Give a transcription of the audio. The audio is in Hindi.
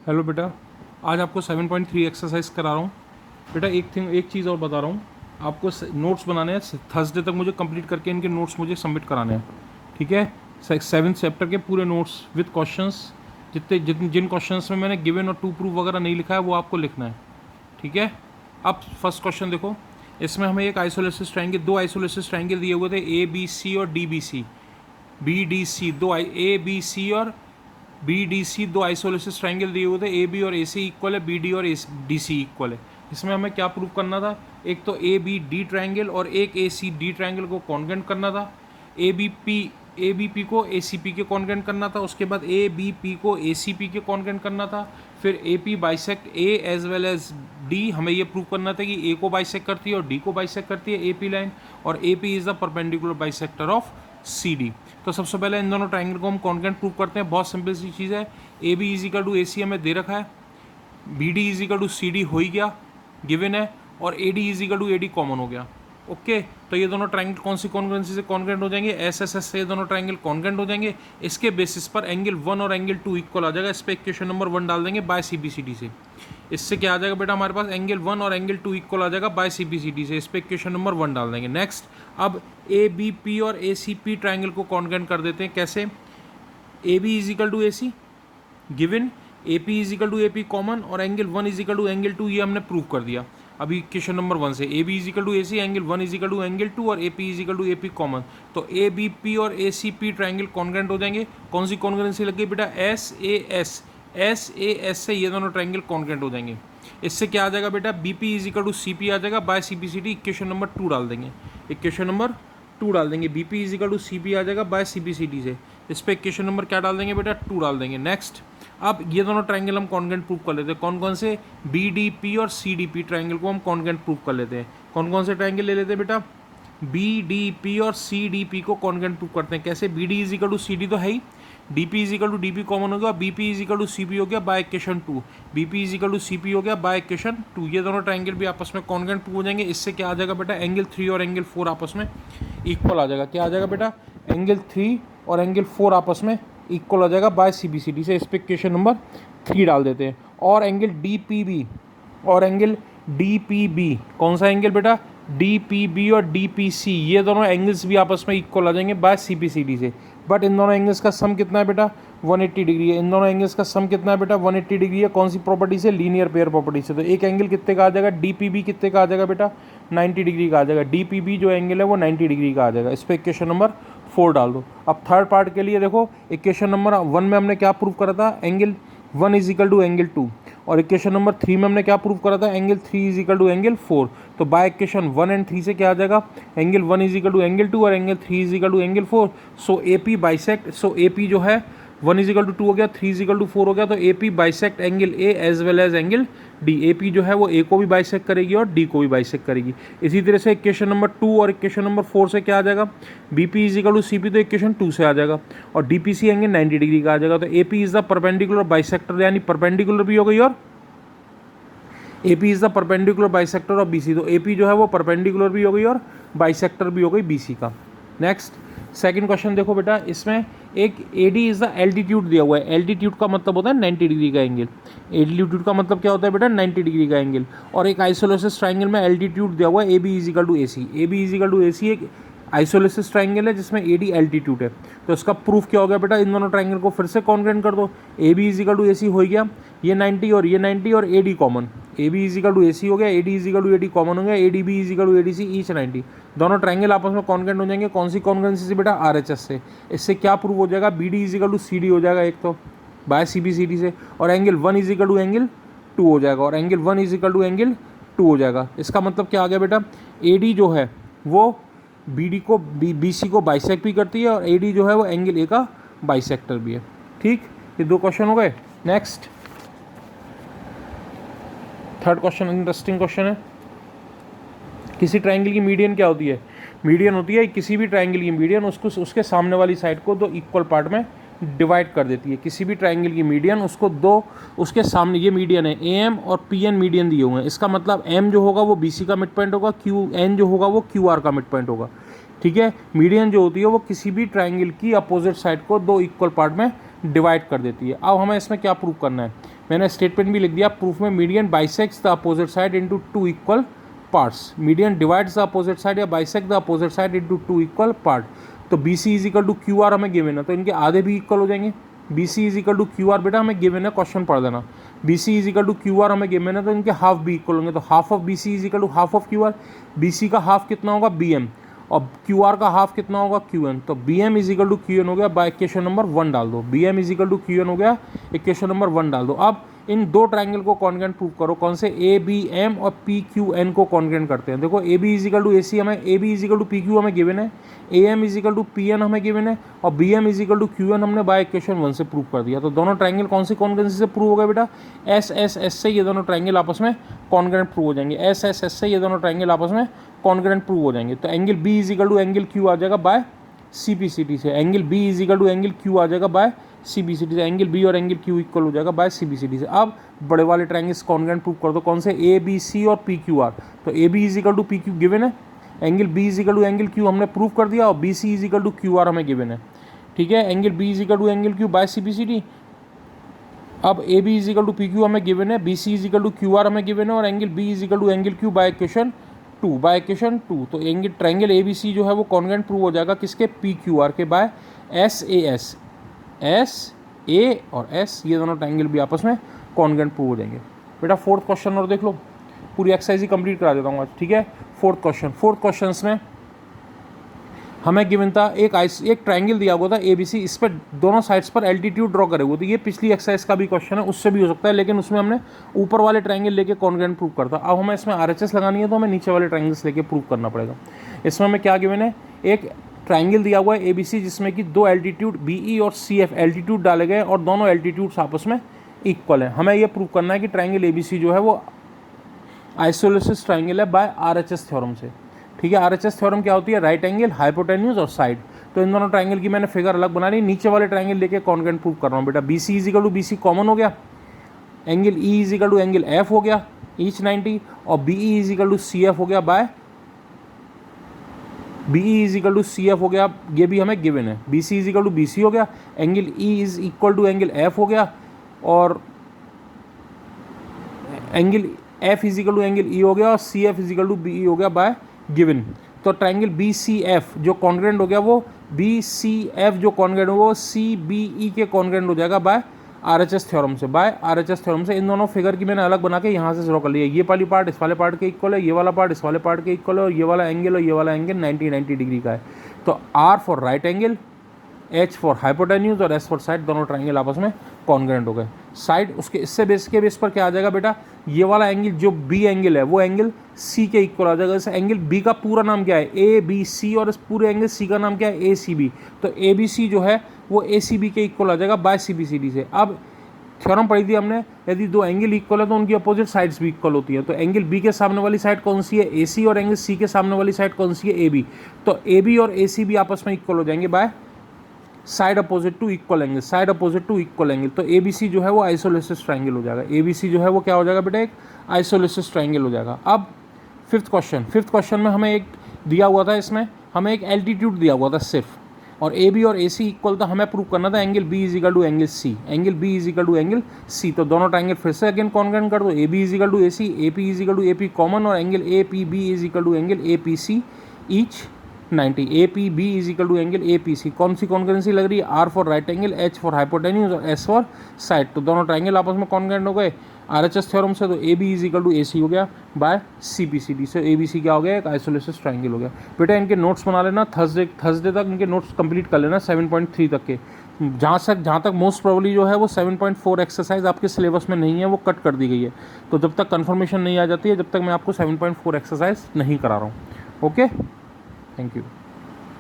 हेलो बेटा, आज आपको 7.3 एक्सरसाइज करा रहा हूँ। बेटा एक चीज़ और बता रहा हूँ, आपको नोट्स बनाने हैं। थर्सडे तक मुझे कंप्लीट करके इनके नोट्स मुझे सबमिट कराने हैं, ठीक है। 7th चैप्टर के पूरे नोट्स विद क्वेश्चंस, जिन क्वेश्चंस में मैंने गिवन और टू प्रूफ वगैरह नहीं लिखा है वो आपको लिखना है, ठीक है। अब फर्स्ट क्वेश्चन देखो, इसमें हमें एक आइसोलेसिस ट्रायंगल, दो आइसोलेसिस ट्रायंगल दिए हुए थे, ए बी सी और D B C, B D C, दो ए बी सी और बी डी सी, दो आइसोलेसिस ट्रायंगल दिए हुए थे, ए बी और ए सी इक्वल है, बी डी और डी सी इक्वल है। इसमें हमें क्या प्रूव करना था, एक तो ए बी डी ट्रायंगल और एक ए सी डी ट्रायंगल को कॉन्ग्रेंट करना था। ए बी पी को ए सी पी के कॉन्ग्रेंट करना था। उसके बाद ए बी पी को ए सी पी के कॉन्ग्रेंट करना था। फिर A P bisect A as well as D, हमें ये प्रूव करना था कि ए को बाइसेक्ट करती है और डी को बाइसेक्ट करती है ए पी लाइन, और A P is the perpendicular bisector of C D. तो सबसे पहले इन दोनों ट्रायंगल को हम कॉन्ग्रेंट प्रूव करते हैं। बहुत सिंपल सी चीज़ है, A B is equal to A C हमें दे रखा है, B D is equal to C D हो ही गया, गिवन है, और A D is equal to A D common हो गया। ओके, तो ये दोनों ट्रायंगल कौन सी कॉन्ग्रेंसी से कॉन्ग्रेंट हो जाएंगे, एस एस एस से ये दोनों ट्रायंगल कॉन्ग्रेंट हो जाएंगे। इसके बेसिस पर एंगल 1 और एंगल 2 इक्वल आ जाएगा। इस पर इक्वेशन नंबर 1 डाल देंगे by C B C D से। इससे क्या आ जाएगा बेटा, हमारे पास एंगल 1 और एंगल 2 इक्वल आ जाएगा by C B C D से। इस पर इक्वेशन नंबर 1 डाल देंगे। नेक्स्ट, अब ए बी पी और ए सी पी ट्रायंगल को कॉन्ग्रेंट कर देते हैं। कैसे, A B is equal to A C given, A P is equal to A P common, और angle 1 is equal to angle 2 ये हमने प्रूव कर दिया। अभी इक्वेशन नंबर 1 से A B is equal to A C, angle 1 is equal to angle 2 और A P is equal to A P common. तो ए बी पी और A C P triangle congruent हो जाएंगे। कौन सी कॉन्ग्रेंसी लग गई बेटा, एस ए एस से ये दोनों ट्रायंगल कॉन्ग्रेंट हो जाएंगे। इससे क्या आ जाएगा बेटा, B P is equal to C P आ जाएगा by C B C D. Equation number 2 डाल देंगे, इक्वेशन नंबर 2 डाल देंगे, B P is equal to C P आ जाएगा by C B C D से। इस पर इक्वेशन नंबर क्या डाल देंगे बेटा, 2 डाल देंगे। नेक्स्ट, अब ये दोनों ट्रायंगल हम कॉन्ग्रेंट प्रूव कर लेते हैं। कौन कौन से, बी डी पी और सी डी पी ट्रायंगल को हम कॉन्ग्रेंट प्रूव कर लेते हैं। कौन कौन से ट्रायंगल ले लेते हैं बेटा, बी डी पी और सी डी पी को कॉन्ग्रेंट प्रूव करते हैं। कैसे, B D is equal to C D तो है ही, D P is equal to D P common हो गया, B P is equal to C P हो गया by equation 2, B P is equal to C P हो गया बाय इक्वेशन 2। ये दोनों ट्रायंगल भी आपस में कॉन्ग्रेंट प्रूव हो जाएंगे। इससे क्या आ जाएगा बेटा, एंगल 3 और एंगल 4 आपस में इक्वल आ जाएगा। क्या आ जाएगा बेटा, एंगल 3 और एंगल 4 आपस में इक्वल आ जाएगा by C B C D से। इस पर इक्वेशन नंबर 3 डाल देते हैं। और एंगल डी पी बी और एंगल डी पी बी, कौन सा एंगल बेटा, डी पी बी और डी पी सी, ये दोनों एंगल्स भी आपस में इक्वल आ जाएंगे by C P C D से। बट इन दोनों एंगल्स का सम कितना है बेटा, 180 डिग्री है। इन दोनों एंगल्स का सम कितना है बेटा, 180 डिग्री है। कौन सी प्रॉपर्टी से, लीनियर पेयर प्रॉपर्टी से। तो एक एंगल कितने का आ जाएगा, डी पी बी कितने का आ जाएगा बेटा, 90 डिग्री का आ जाएगा। डी पी बी जो एंगल है वो 90 डिग्री का आ जाएगा। इस पर इक्वेशन नंबर 4 डाल दो। अब थर्ड पार्ट के लिए देखो, इक्वेशन नंबर 1 में हमने क्या प्रूव करा था, angle 1 is equal to angle 2, और इक्वेशन नंबर 3 में हमने क्या प्रूव करा था, angle 3 is equal to angle 4। तो बाय इक्वेशन 1 एंड 3 से क्या आ जाएगा, angle 1 is equal to angle 2 और angle 3 is equal to angle 4। So A P bisect, so A P जो है 1 इज इक्वल टू 2 हो गया, 3 इज इक्वल टू 4 हो गया। तो A P bisect angle A as well as angle D. A P जो है वो ए को भी बाइसेक्ट करेगी और डी को भी बाइसेक्ट करेगी। इसी तरह से इक्वेशन नंबर 2 और इक्वेशन नंबर 4 से क्या आ जाएगा, B P is equal to C P, तो इक्वेशन 2 से आ जाएगा, और D P C angle 90 degree का आ जाएगा। तो A P is the perpendicular bisector, यानी परपेंडिकुलर भी हो गई और A P is the perpendicular bisector of B C. तो ए पी जो है वो परपेंडिकुलर भी हो गई और बाइसेक्टर भी हो गई बी सी का। नेक्स्ट, सेकंड क्वेश्चन देखो बेटा, इसमें एक ए डी इज द एल्टीट्यूड दिया हुआ है। एल्टीट्यूड का मतलब होता है 90 डिग्री का एंगल। एल्टीट्यूड का मतलब क्या होता है बेटा, 90 डिग्री का एंगल। और एक आइसोलेसिस ट्रायंगल में एल्टीट्यूड दिया हुआ है A B is equal to A C. A B is equal to A C एक आइसोलेसिस ट्रायंगल है जिसमें ए डी एल्टीट्यूड है। तो इसका प्रूफ क्या हो गया बेटा, इन दोनों ट्रायंगल को फिर से कॉन्ग्रेंट कर दो। A B is equal to A C हो गया, ये 90 और ये 90 और A D common, A B is equal to A C हो गया, A D is equal to A D common हो गया, A D B is equal to A D C each 90। दोनों ट्रायंगल आपस में कॉन्ग्रेंट हो जाएंगे। कौन सी कॉन्ग्रेंसी से बेटा, आर एच एस से। इससे क्या प्रूव हो जाएगा, B D is equal to C D हो जाएगा एक तो by C B C D से, और angle 1 is equal to angle 2 हो जाएगा, और angle 1 is equal to angle 2 हो जाएगा। इसका मतलब क्या आ गया बेटा, ए डी जो है वो बी डी को बी सी को बाइसेक्ट भी करती है, और ए डी जो है वो एंगल ए का बाइसेक्टर भी है। ठीक, ये 2 क्वेश्चन हो गए। Next, third question interesting question है। किसी ट्रायंगल की मीडियन क्या होती है, मीडियन होती है किसी भी ट्रायंगल की मीडियन उसको उसके सामने वाली साइड को 2 इक्वल पार्ट में डिवाइड कर देती है। किसी भी ट्रायंगल की मीडियन उसको 2, उसके सामने, ये मीडियन है ए एम और पी एन मीडियन दिए हुए हैं। इसका मतलब एम जो होगा वो बी सी का मिड पॉइंट होगा, क्यू एन जो होगा वो क्यू आर का मिड पॉइंट होगा। ठीक है, मीडियन जो होती है वो किसी भी ट्रायंगल की अपोजिट साइड को 2 इक्वल पार्ट में डिवाइड कर देती है। अब हमें इसमें क्या प्रूव करना है, मैंने स्टेटमेंट भी लिख दिया प्रूफ में, median bisects the opposite side into two equal parts, median divides the opposite side या bisect the opposite side into two equal part. तो B C is equal to Q R हमें गिवन है, तो इनके आधे भी इक्वल हो जाएंगे। B C is equal to Q R बेटा हमें गिवन है, क्वेश्चन पढ़ देना, B C is equal to Q R हमें गिवन है, तो इनके हाफ भी इक्वल होंगे। तो half of B C is equal to half of Q R, B C का हाफ कितना होगा बी एम, और क्यू आर का हाफ कितना होगा क्यू एन। तो B M is equal to Q N हो गया, बाय इक्वेशन नंबर 1 डाल दो, B M is equal to Q N हो गया, इक्वेशन नंबर 1 डाल दो। अब इन दो ट्राइंगल को कॉन्ग्रेंट प्रूव करो, कौन से, ए बी एम और पी क्यू एन को कॉन्ग्रेंट करते हैं। देखो A B is equal to A C हमें, A B is equal to P Q हमें गिवन है, A M is equal to P N हमें गिवन है, और B M is equal to Q N हमने बाय इक्वेशन 1 से प्रूव कर दिया। तो दोनों ट्राइंगल कौन सी कॉन्ग्रेंसी से प्रूव हो गए बेटा, एस एस एस से ये दोनों ट्राइंगल आपस में कॉन्ग्रेंट प्रूव हो जाएंगे, एस एस एस से ये दोनों ट्राइंगल आपस में कॉन्ग्रेंट प्रूव हो जाएंगे। तो angle B is equal to angle Q आ जाएगा by C P C T से, angle B is equal to angle Q आ जाएगा by C B C T से, एंगल बी और एंगल क्यू इक्वल हो जाएगा by C B C T से। अब बड़े वाले ट्राइंगल्स कॉन्ग्रेंट प्रूव कर दो, कौन से, ए बी सी और पी क्यू आर। तो A B is equal to P Q given है, angle B is equal to angle Q हमने प्रूव कर दिया, और B C is equal to Q R हमें गिवन है, ठीक है। Angle B is equal to angle Q by C B C T. अब A B is equal to P Q हमें गिवन है, B C is equal to Q R हमें गिवन है, और angle B is equal to angle Q by equation 2, by equation 2। तो angle triangle A B C जो है वो कॉन्ग्रेंट प्रूव हो जाएगा किसके, पी क्यू आर के by S A S, S A और एस, ये दोनों ट्राइंगल भी आपस में कॉन्ग्रेंट प्रूव हो जाएंगे। बेटा फोर्थ क्वेश्चन और देख लो, पूरी एक्सरसाइज ही कंप्लीट करा देता हूँ आज, ठीक है। फोर्थ क्वेश्चन में हमें गिवन था एक ट्राइंगल दिया हुआ था ए बी सी, इस पर दोनों साइड्स पर एल्टीट्यूड ड्रॉ करे हुए थे। ये पिछली एक्सरसाइज का भी क्वेश्चन है, उससे भी हो सकता है, लेकिन उसमें हमने ऊपर वाले ट्राइंगल लेके कॉन्ग्रेंट प्रूव करता। अब हमें इसमें RHS लगानी है, तो हमें नीचे वाले ट्राइंगल्स लेके प्रूव करना पड़ेगा। इसमें हमें क्या गिवन है, एक ट्राइंगल दिया हुआ है ए बी सी, जिसमें कि दो एल्टीट्यूड बी ई और सी एफ एल्टीट्यूड डाले गए और दोनों एल्टीट्यूड्स आपस में इक्वल है। हमें यह प्रूव करना है कि ट्राइंगल ए बी सी जो है वो आइसोलेसिस ट्राइंगल है बाय RHS थ्योरम से, ठीक है। RHS थ्योरम क्या होती है, राइट एंगल, हाइपोटेन्यूज और साइड। तो इन दोनों ट्राइंगल की मैंने फिगर अलग बना ली, नीचे वाले ट्राइंगल लेके कॉन्ग्रेंट प्रूव कर रहा हूँ बेटा। B C is equal to B C common हो गया, angle E is equal to angle F हो गया ईच 90, और B E is equal to C F हो गया by, B E is equal to C F हो गया, ये भी हमें गिवन है। B C is equal to B C हो गया, angle E is equal to angle F हो गया, और angle F is equal to angle E हो गया, और C F is equal to B E हो गया बाय गिवन। तो ट्राइंगल बी सी एफ जो कॉन्ग्रेंट हो गया, वो बी सी एफ जो कॉन्ग्रेंट हो वो सी बी ई के कॉन्ग्रेंट हो जाएगा बाय RHS थ्योरम से, बाय RHS थ्योरम से। इन दोनों फिगर की मैंने अलग बना के यहाँ से ड्रॉ कर लिया, ये वाली पार्ट इस वाले पार्ट के इक्वल है, ये वाला पार्ट इस वाले पार्ट के इक्वल है, और ये वाला एंगल और ये वाला एंगल 90 डिग्री का है। तो R for right angle, H for hypotenuse और S फॉर साइड, दोनों ट्राइंगल आपस में कॉन्ग्रेंट हो गए। साइड उसके इससे बेस के बेस पर क्या आ जाएगा बेटा, ये वाला एंगल जो B एंगल है वो एंगल C के इक्वल आ जाएगा। इस एंगल B का पूरा नाम क्या है, ABC, और इस पूरे एंगल C का नाम क्या है, ACB। तो ABC जो है वो ACB के इक्वल आ जाएगा बाय CBCD से। अब थ्योरम पढ़ी थी हमने, यदि दो एंगल इक्वल है तो उनकी अपोजिट साइड्स भी इक्वल होती है। तो एंगल B के सामने वाली साइड कौन सी है, AC, और एंगल C के सामने वाली साइड कौन सी है, AB। तो AB और ACB आपस में इक्वल हो जाएंगे by side opposite to equal angle, side opposite to equal angle. तो ABC जो है वो आइसोलेसिस ट्राइंगल हो जाएगा, ABC जो है वो क्या हो जाएगा बेटा, एक आइसोलेसिस ट्राइंगल हो जाएगा। अब फिफ्थ क्वेश्चन में हमें एक दिया हुआ था, इसमें हमें एक एल्टीट्यूड दिया हुआ था सिर्फ, और AB और AC इक्वल था। हमें प्रूव करना था angle B is equal to angle C, angle B is equal to angle C। तो दोनों ट्राइंगल फिर से अगेन कॉन्ग्रेंट कर दो, AB is equal to AC, AP is equal to AP common, और angle APB is equal to angle APC each 90, APB is equal to angle APC। कौन सी कॉन्ग्रेंसी लग रही है, R for right angle, H for hypotenuse और S फॉर साइड। तो दोनों ट्राइंगल आपस में कॉन्ग्रेंट हो गए RHS थ्योरम से। तो AB is equal to AC हो गया बाय CBCD से, ABC क्या हो गया, एक आइसोलेसिस ट्राइंगल हो गया। बेटा इनके नोट्स बना लेना, थर्सडे तक इनके नोट्स कंप्लीट कर लेना 7.3 तक के। जहाँ तक मोस्ट प्रोबेबली जो है वो 7.4 एक्सरसाइज आपके सिलेबस में नहीं है, वो कट कर दी गई है। तो जब तक कन्फर्मेशन नहीं आ जाती है, जब तक मैं आपको 7.4 एक्सरसाइज नहीं करा रहा हूँ। Okay, thank you.